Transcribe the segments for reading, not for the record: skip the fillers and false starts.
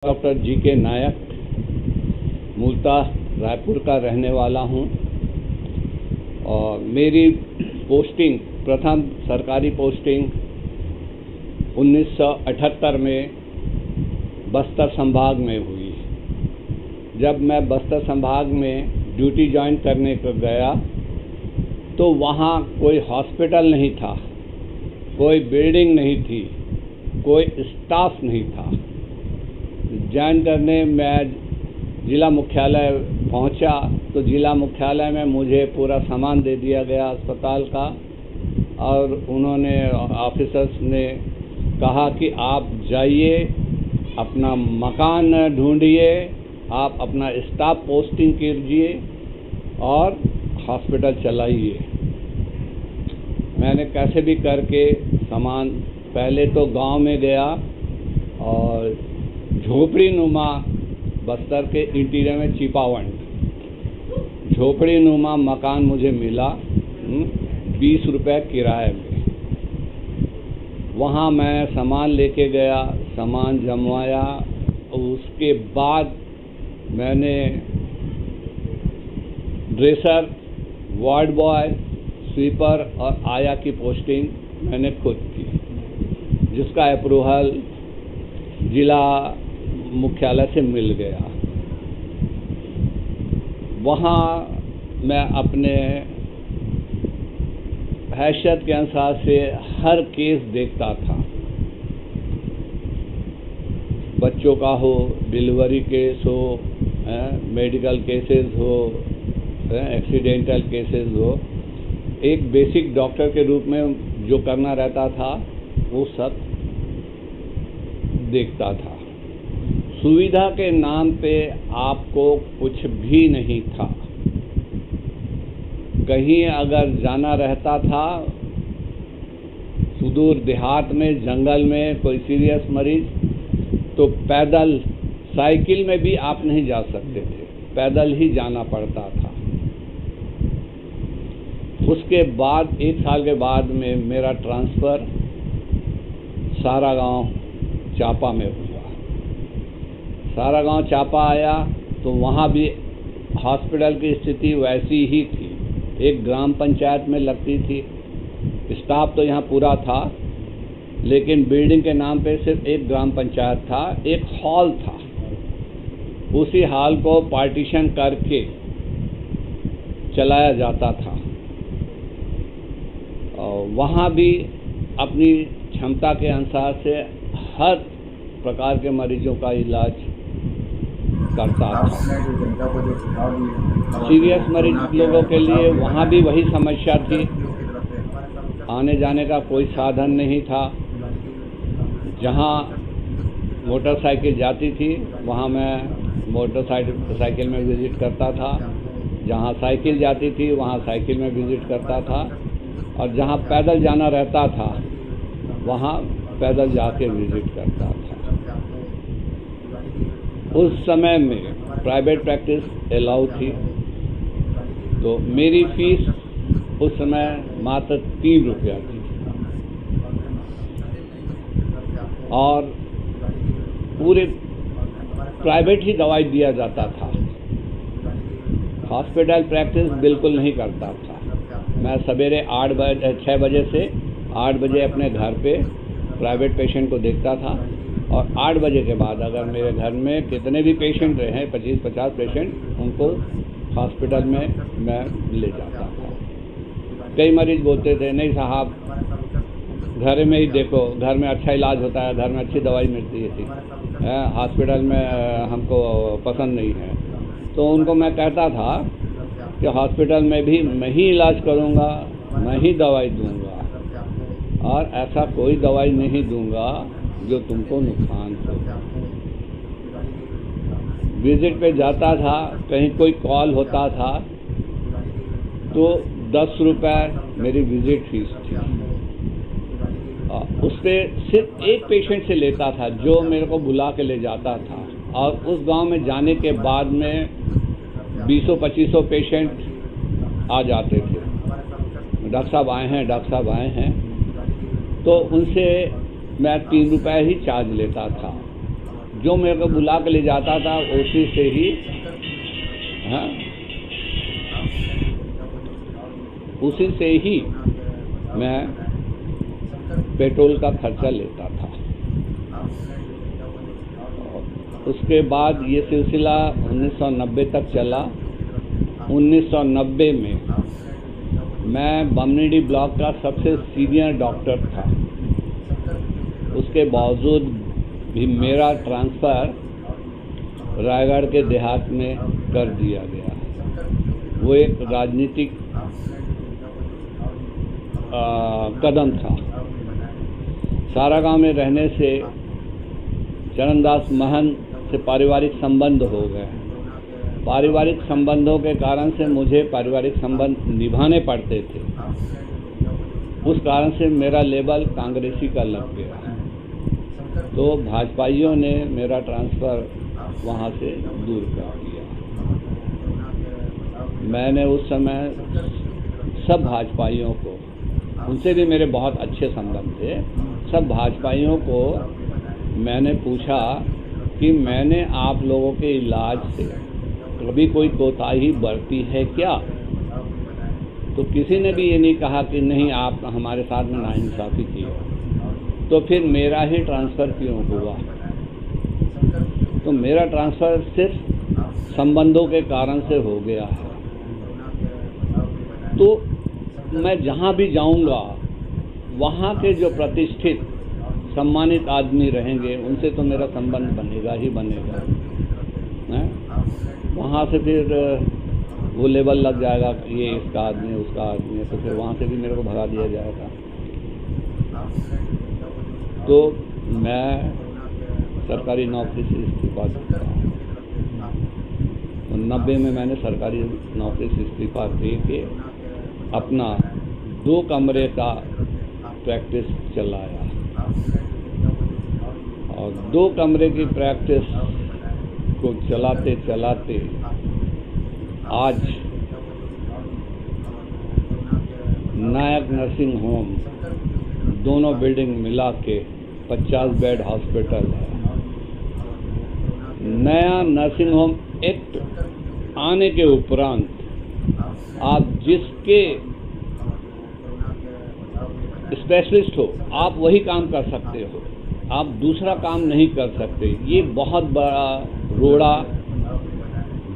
Doctor GK. नायक, मूलतः रायपुर का रहने वाला हूं और मेरी पोस्टिंग प्रथम सरकारी पोस्टिंग 1978 में बस्तर संभाग में हुई। जब मैं बस्तर संभाग में ड्यूटी ज्वाइन करने को गया तो वहाँ कोई हॉस्पिटल नहीं था, कोई बिल्डिंग नहीं थी, कोई स्टाफ नहीं था। ज्वाइन करने मैं ज़िला मुख्यालय पहुंचा तो ज़िला मुख्यालय में मुझे पूरा सामान दे दिया गया अस्पताल का और उन्होंने ऑफिसर्स ने कहा कि आप जाइए, अपना मकान ढूंढिए, आप अपना स्टाफ पोस्टिंग कीजिए और हॉस्पिटल चलाइए। मैंने कैसे भी करके सामान पहले तो गांव में गया और झोपड़ी नुमा बस्तर के इंटीरियर में चिपावंड झोपड़ी नुमा मकान मुझे मिला 20 रुपये किराए में। वहाँ मैं सामान लेके गया, सामान जमवाया। उसके बाद मैंने ड्रेसर, वार्ड बॉय, स्वीपर और आया की पोस्टिंग मैंने खुद की, जिसका अप्रूवल ज़िला मुख्यालय से मिल गया। वहाँ मैं अपने हैसियत के अनुसार से हर केस देखता था, बच्चों का हो, डिलीवरी केस हो, मेडिकल केसेस हो, एक्सीडेंटल केसेस हो। एक बेसिक डॉक्टर के रूप में जो करना रहता था वो सब देखता था। सुविधा के नाम पे आपको कुछ भी नहीं था। कहीं अगर जाना रहता था सुदूर देहात में, जंगल में कोई सीरियस मरीज, तो पैदल, साइकिल में भी आप नहीं जा सकते थे, पैदल ही जाना पड़ता था। उसके बाद 1 साल के बाद में मेरा ट्रांसफ़र सारागांव चापा में हुआ। सारागांव चापा आया तो वहाँ भी हॉस्पिटल की स्थिति वैसी ही थी, एक ग्राम पंचायत में लगती थी। स्टाफ तो यहाँ पूरा था, लेकिन बिल्डिंग के नाम पे सिर्फ एक ग्राम पंचायत था, एक हॉल था। उसी हॉल को पार्टीशन करके चलाया जाता था और वहाँ भी अपनी क्षमता के अनुसार से हर प्रकार के मरीजों का इलाज करता था। सीरियस मरीज लोगों के लिए वहाँ भी वही समस्या थी, आने जाने का कोई साधन नहीं था। जहाँ मोटरसाइकिल जाती थी वहाँ मैं मोटरसाइकिल में विज़िट करता था, जहाँ साइकिल जाती थी वहाँ साइकिल में विज़िट करता था और जहाँ पैदल जाना रहता था वहाँ पैदल जाके विज़िट करता था। उस समय में प्राइवेट प्रैक्टिस अलाउ थी, तो मेरी फीस उस समय मात्र 3 रुपया थी और पूरे प्राइवेट ही दवाई दिया जाता था। हॉस्पिटल प्रैक्टिस बिल्कुल नहीं करता था। मैं सवेरे 6 बजे से 8 बजे अपने घर पे प्राइवेट पेशेंट को देखता था और 8 बजे के बाद अगर मेरे घर में कितने भी पेशेंट रहे, 25-50 पेशेंट, उनको हॉस्पिटल में मैं ले जाता था। कई मरीज बोलते थे, नहीं साहब घर में ही देखो, घर में अच्छा इलाज होता है, घर में अच्छी दवाई मिलती थी, हॉस्पिटल में हमको पसंद नहीं है। तो उनको मैं कहता था कि हॉस्पिटल में भी मैं ही इलाज करूँगा, मैं ही दवाई दूँगा और ऐसा कोई दवाई नहीं दूँगा जो तुमको नुकसान हो। विजिट पे जाता था, कहीं कोई कॉल होता था तो 10 रुपये मेरी विजिट फीस थी। उस पर सिर्फ एक पेशेंट से लेता था जो मेरे को बुला के ले जाता था और उस गांव में जाने के बाद में 20-25 पेशेंट आ जाते थे। डॉक्टर साहब आए हैं, डॉक्टर साहब आए हैं, तो उनसे मैं 3 रुपये ही चार्ज लेता था। जो मेरे को बुला के ले जाता था उसी से ही उसी से ही मैं पेट्रोल का खर्चा लेता था। उसके बाद ये सिलसिला 1990 तक चला। 1990 में मैं बमनीडी ब्लॉक का सबसे सीनियर डॉक्टर था। उसके बावजूद भी मेरा ट्रांसफ़र रायगढ़ के देहात में कर दिया गया। वो एक राजनीतिक कदम था। सारागांव में रहने से चरणदास महंत से पारिवारिक संबंध हो गए। पारिवारिक संबंधों के कारण से मुझे पारिवारिक संबंध निभाने पड़ते थे। उस कारण से मेरा लेबल कांग्रेसी का लग गया, तो भाजपाइयों ने मेरा ट्रांसफ़र वहाँ से दूर कर दिया। मैंने उस समय सब भाजपाइयों को, उनसे भी मेरे बहुत अच्छे संबंध थे, सब भाजपाइयों को मैंने पूछा कि मैंने आप लोगों के इलाज से कभी कोई कोताही बरती है क्या? तो किसी ने भी ये नहीं कहा कि नहीं आप हमारे साथ में नाइंसाफ़ी की है। तो फिर मेरा ही ट्रांसफ़र क्यों हुआ? तो मेरा ट्रांसफ़र सिर्फ संबंधों के कारण से हो गया है। तो मैं जहाँ भी जाऊँगा वहाँ के जो प्रतिष्ठित सम्मानित आदमी रहेंगे उनसे तो मेरा संबंध बनेगा ही बनेगा। वहाँ से फिर वो लेबल लग जाएगा, ये इसका आदमी है, उसका आदमी है, तो फिर वहाँ से भी मेरे को भगा दिया जाएगा। तो मैं सरकारी नौकरी से इस्तीफा देता हूँ। 90 में मैंने सरकारी नौकरी से इस्तीफा दे के अपना 2 कमरे का प्रैक्टिस चलाया, और 2 कमरे की प्रैक्टिस को चलाते चलाते आज नायक नर्सिंग होम दोनों बिल्डिंग मिला के 50 बेड हॉस्पिटल है। नया नर्सिंग होम एक्ट आने के उपरांत आप जिसके स्पेशलिस्ट हो आप वही काम कर सकते हो, आप दूसरा काम नहीं कर सकते। ये बहुत बड़ा रोड़ा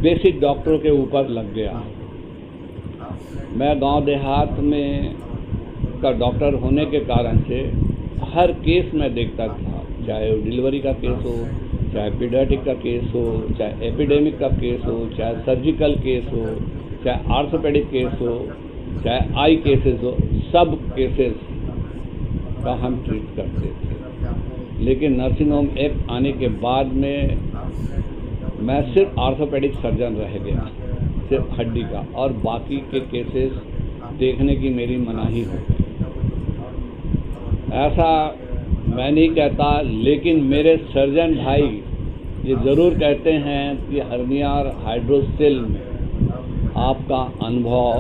बेसिक डॉक्टरों के ऊपर लग गया। मैं गांव देहात में का डॉक्टर होने के कारण से हर केस में देखता था, चाहे डिलीवरी का केस हो, चाहे पीडियाट्रिक का केस हो, चाहे एपिडेमिक का केस हो, चाहे सर्जिकल केस हो, चाहे आर्थोपेडिक केस हो, चाहे आई केसेस हो, सब केसेस का हम ट्रीट करते थे। लेकिन नर्सिंग होम एक्ट आने के बाद में मैं सिर्फ आर्थोपेडिक सर्जन रह गया, सिर्फ हड्डी का, और बाकी के केसेस देखने की मेरी मनाही हो गई। ऐसा मैं नहीं कहता, लेकिन मेरे सर्जन भाई ये ज़रूर कहते हैं कि हर्निया और हाइड्रोसेल में आपका अनुभव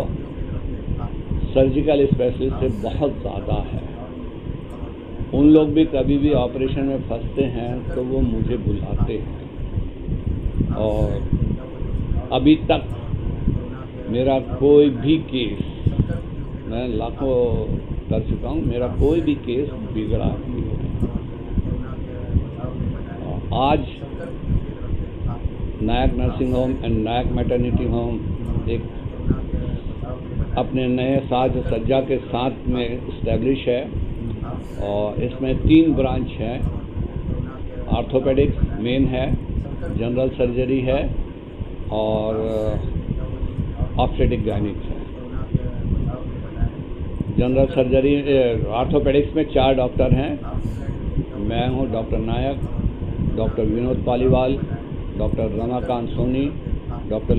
सर्जिकल स्पेशलिस्ट से बहुत ज़्यादा है। उन लोग भी कभी भी ऑपरेशन में फंसते हैं तो वो मुझे बुलाते हैं, और अभी तक मेरा कोई भी केस, मैं लाखों कर चुका हूँ, मेरा कोई भी केस बिगड़ा नहीं है। आज Nayak nursing home and Nayak maternity home एक अपने नए साज सज्जा के साथ में इस्टेब्लिश है, और इसमें 3 ब्रांच हैं। आर्थोपेडिक्स मेन है, जनरल सर्जरी है, और ऑब्स्टेटिक गायनिक्स है। जनरल सर्जरी आर्थोपेडिक्स में 4 डॉक्टर हैं। मैं हूँ doctor Nayak, doctor Vinod Paliwal, doctor Ramakant Soni, doctor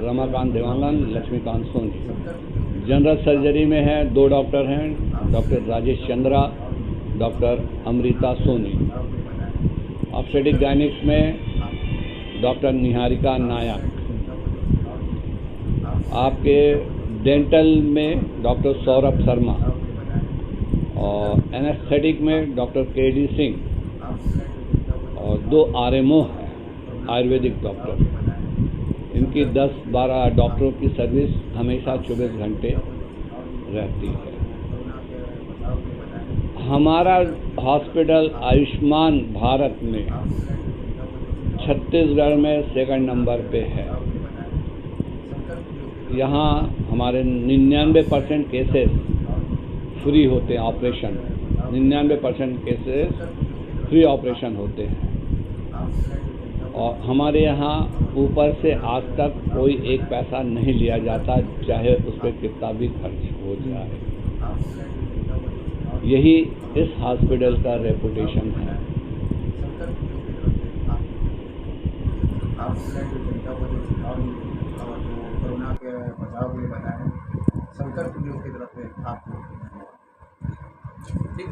Ramakant Dewangan, Laxmikant Soni. General surgery में है 2 डॉक्टर हैं, doctor Rajesh Chandra, doctor Amrita Soni. Obstetric gynaecs में डॉक्टर निहारिका नायक। आपके डेंटल में डॉक्टर सौरभ शर्मा, और एनेस्थेटिक में डॉक्टर के.डी. सिंह, और 2 आरएमओ हैं, आयुर्वेदिक डॉक्टर। इनकी 10-12 डॉक्टरों की सर्विस हमेशा 24 घंटे रहती है। हमारा हॉस्पिटल आयुष्मान भारत में छत्तीसगढ़ में 2nd नंबर पे है। यहाँ हमारे 99% केसेस फ्री होते हैं, ऑपरेशन 99% केसेस फ्री ऑपरेशन होते हैं। और हमारे यहाँ ऊपर से आज तक कोई एक पैसा नहीं लिया जाता, चाहे उस पर कितना भी खर्च हो जाए। यही इस हॉस्पिटल का रेपुटेशन है। आपने जो जनता को जो सुझाव और जो कोरोना के बचाव के लिए बताएं, संकल्प न्यूज़ की तरफ से आपको ठीक।